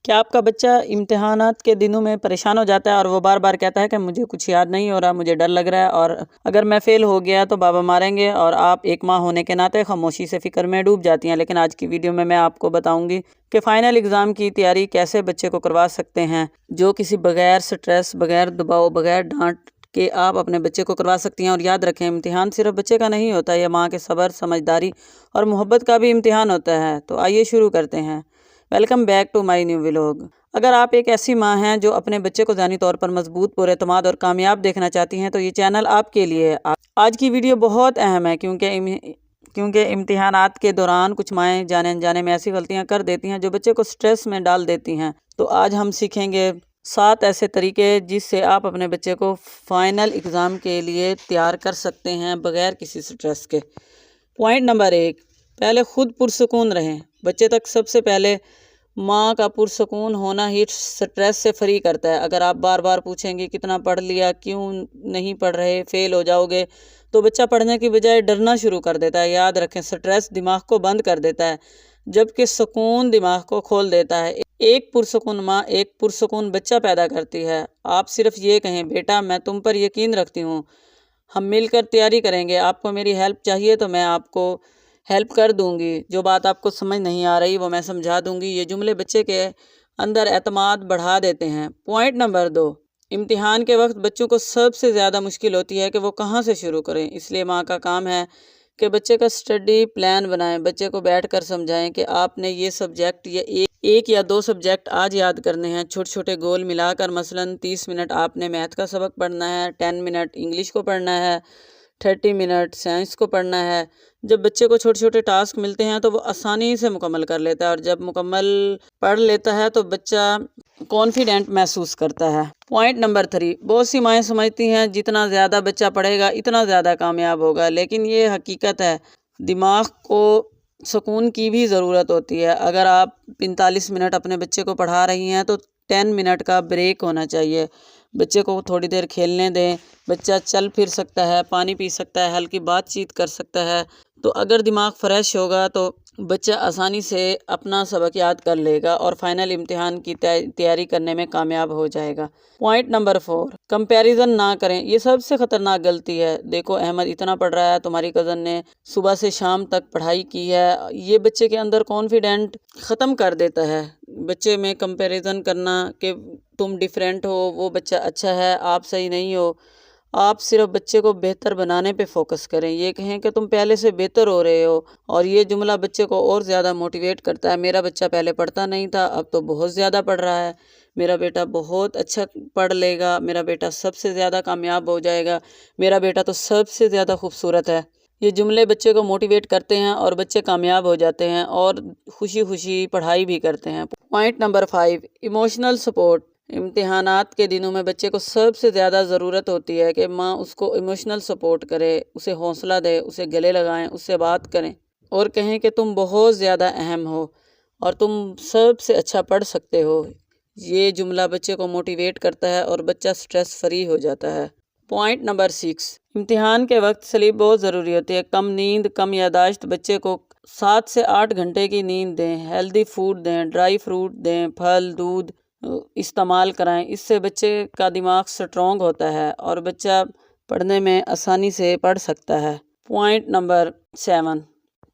क्या आपका बच्चा इम्तिहानात के दिनों में परेशान हो जाता है और वो बार बार कहता है कि मुझे कुछ याद नहीं हो रहा, मुझे डर लग रहा है और अगर मैं फ़ेल हो गया तो बाबा मारेंगे, और आप एक माँ होने के नाते खामोशी से फ़िक्र में डूब जाती हैं। लेकिन आज की वीडियो में मैं आपको बताऊंगी कि फ़ाइनल एग्ज़ाम की तैयारी कैसे बच्चे को करवा सकते हैं, जो किसी बगैर स्ट्रेस, बगैर दबाव, बगैर डांट के आप अपने बच्चे को करवा सकती हैं। और याद रखें, इम्तिहान सिर्फ बच्चे का नहीं होता, यह माँ के सब्र, समझदारी और मोहब्बत का भी इम्तिहान होता है। तो आइए शुरू करते हैं। Welcome back to my new vlog. अगर आप एक ऐसी माँ हैं जो अपने बच्चे को ज़हनी तौर पर मजबूत, पुरएतमाद और कामयाब देखना चाहती हैं तो ये चैनल आपके लिए है। आज की वीडियो बहुत अहम है क्योंकि इम्तिहानात के दौरान कुछ माएँ जाने अनजाने में ऐसी गलतियाँ कर देती हैं जो बच्चे को स्ट्रेस में डाल देती हैं। तो आज हम सीखेंगे 7 ऐसे तरीके जिससे आप अपने बच्चे को फाइनल एग्ज़ाम के लिए तैयार कर सकते हैं बगैर किसी स्ट्रेस के। पॉइंट नंबर 1, पहले खुद पुरसुकून रहें। बच्चे तक सबसे पहले माँ का पुरसुकून होना ही स्ट्रेस से फ्री करता है। अगर आप बार बार पूछेंगे कितना पढ़ लिया, क्यों नहीं पढ़ रहे, फेल हो जाओगे, तो बच्चा पढ़ने की बजाय डरना शुरू कर देता है। याद रखें, स्ट्रेस दिमाग को बंद कर देता है जबकि सुकून दिमाग को खोल देता है। एक पुरसुकून माँ एक पुरसुकून बच्चा पैदा करती है। आप सिर्फ ये कहें, बेटा मैं तुम पर यकीन रखती हूँ, हम मिलकर तैयारी करेंगे, आपको मेरी हेल्प चाहिए तो मैं आपको हेल्प कर दूंगी, जो बात आपको समझ नहीं आ रही वो मैं समझा दूंगी। ये जुमले बच्चे के अंदर एतमाद बढ़ा देते हैं। पॉइंट नंबर 2, इम्तिहान के वक्त बच्चों को सबसे ज़्यादा मुश्किल होती है कि वो कहाँ से शुरू करें। इसलिए माँ का काम है कि बच्चे का स्टडी प्लान बनाएं। बच्चे को बैठ कर समझाएं कि आपने ये सब्जेक्ट या एक या 2 सब्जेक्ट आज याद करने हैं। छोटे छोटे गोल मिलाकर, मसलन 30 मिनट आपने मैथ का सबक पढ़ना है, 10 मिनट इंग्लिश को पढ़ना है, 30 मिनट साइंस को पढ़ना है। जब बच्चे को छोटे छोटे टास्क मिलते हैं तो वो आसानी से मुकम्मल कर लेता है, और जब मुकम्मल पढ़ लेता है तो बच्चा कॉन्फिडेंट महसूस करता है। पॉइंट नंबर 3, बहुत सी माएँ समझती हैं जितना ज़्यादा बच्चा पढ़ेगा इतना ज़्यादा कामयाब होगा, लेकिन ये हकीकत है। दिमाग को सुकून की भी ज़रूरत होती है। अगर आप 45 मिनट अपने बच्चे को पढ़ा रही हैं तो 10 मिनट का ब्रेक होना चाहिए। बच्चे को थोड़ी देर खेलने दें। बच्चा चल फिर सकता है, पानी पी सकता है, हल्की बातचीत कर सकता है। तो अगर दिमाग फ्रेश होगा तो बच्चा आसानी से अपना सबक याद कर लेगा और फाइनल इम्तिहान की तैयारी करने में कामयाब हो जाएगा। पॉइंट नंबर 4, कंपैरिजन ना करें। ये सबसे ख़तरनाक गलती है। देखो, अहमद इतना पढ़ रहा है, तुम्हारी कज़न ने सुबह से शाम तक पढ़ाई की है। ये बच्चे के अंदर कॉन्फिडेंट ख़त्म कर देता है। बच्चे में कंपैरिजन करना कि तुम डिफरेंट हो, वो बच्चा अच्छा है, आप सही नहीं हो। आप सिर्फ बच्चे को बेहतर बनाने पे फोकस करें। ये कहें कि तुम पहले से बेहतर हो रहे हो, और ये जुमला बच्चे को और ज़्यादा मोटिवेट करता है। मेरा बच्चा पहले पढ़ता नहीं था, अब तो बहुत ज़्यादा पढ़ रहा है, मेरा बेटा बहुत अच्छा पढ़ लेगा, मेरा बेटा सबसे ज़्यादा कामयाब हो जाएगा, मेरा बेटा तो सबसे ज़्यादा खूबसूरत है। ये जुमले बच्चे को मोटिवेट करते हैं और बच्चे कामयाब हो जाते हैं और खुशी खुशी पढ़ाई भी करते हैं। Point number 5, emotional support. इम्तिहानात के दिनों में बच्चे को सबसे ज़्यादा ज़रूरत होती है कि माँ उसको इमोशनल सपोर्ट करे, उसे हौसला दे, उसे गले लगाएं, उससे बात करें और कहें कि तुम बहुत ज़्यादा अहम हो और तुम सबसे अच्छा पढ़ सकते हो। ये जुमला बच्चे को मोटिवेट करता है और बच्चा स्ट्रेस फ्री हो जाता है। पॉइंट नंबर 6, इम्तिहान के वक्त स्लीप बहुत ज़रूरी होती है। कम नींद, कम यादाश्त। बच्चे को 7 से 8 घंटे की नींद दें, हेल्दी फूड दें, ड्राई फ्रूट दें, फल, दूध इस्तेमाल कराएं। इससे बच्चे का दिमाग स्ट्रॉन्ग होता है और बच्चा पढ़ने में आसानी से पढ़ सकता है। पॉइंट नंबर 7,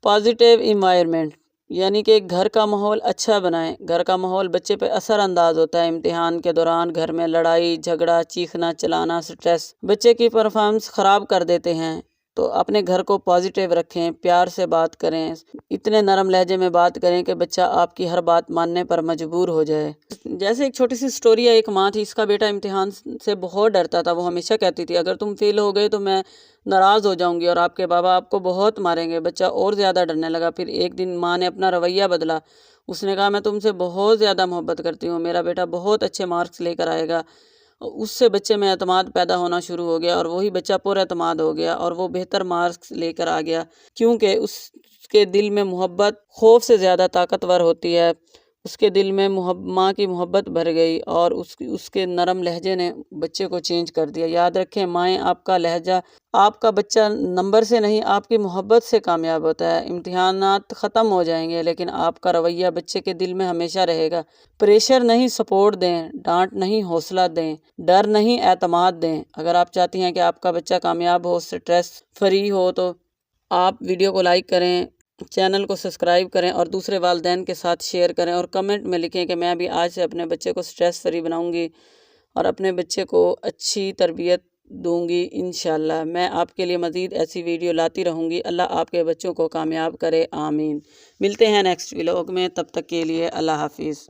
पॉजिटिव इन्वायरमेंट, यानी कि घर का माहौल अच्छा बनाएं। घर का माहौल बच्चे पे असरअंदाज होता है। इम्तिहान के दौरान घर में लड़ाई झगड़ा, चीखना चिल्लाना, स्ट्रेस बच्चे की परफॉर्मेंस ख़राब कर देते हैं। तो अपने घर को पॉजिटिव रखें, प्यार से बात करें, इतने नरम लहजे में बात करें कि बच्चा आपकी हर बात मानने पर मजबूर हो जाए। जैसे एक छोटी सी स्टोरी है, एक माँ थी, इसका बेटा इम्तिहान से बहुत डरता था। वो हमेशा कहती थी, अगर तुम फेल हो गए तो मैं नाराज़ हो जाऊंगी और आपके बाबा आपको बहुत मारेंगे। बच्चा और ज़्यादा डरने लगा। फिर एक दिन माँ ने अपना रवैया बदला। उसने कहा, मैं तुमसे बहुत ज़्यादा मोहब्बत करती हूँ, मेरा बेटा बहुत अच्छे मार्क्स लेकर आएगा। उससे बच्चे में एतमाद पैदा होना शुरू हो गया और वही बच्चा पुरएतमाद हो गया और वो बेहतर मार्क्स लेकर आ गया, क्योंकि उसके दिल में मोहब्बत खौफ से ज़्यादा ताकतवर होती है। اس کے دل میں ماں کی محبت بھر گئی اور اس کے نرم لہجے نے بچے کو چینج کر دیا۔ یاد رکھیں مائیں، آپ کا لہجہ، آپ کا بچہ نمبر سے نہیں آپ کی محبت سے کامیاب ہوتا ہے۔ امتحانات ختم ہو جائیں گے لیکن آپ کا رویہ بچے کے دل میں ہمیشہ رہے گا۔ پریشر نہیں سپورٹ دیں، ڈانٹ نہیں حوصلہ دیں، ڈر نہیں اعتماد دیں۔ اگر آپ چاہتی ہیں کہ آپ کا بچہ کامیاب ہو، سٹریس فری ہو، تو آپ ویڈیو کو لائک کریں، چینل کو سبسکرائب کریں اور دوسرے والدین کے ساتھ شیئر کریں اور کمنٹ میں لکھیں کہ میں بھی آج سے اپنے بچے کو سٹریس فری بناؤں گی اور اپنے بچے کو اچھی تربیت دوں گی انشاءاللہ۔ میں آپ کے لیے مزید ایسی ویڈیو لاتی رہوں گی۔ اللہ آپ کے بچوں کو کامیاب کرے، آمین۔ ملتے ہیں نیکسٹ ولاگ میں، تب تک کے لیے اللہ حافظ۔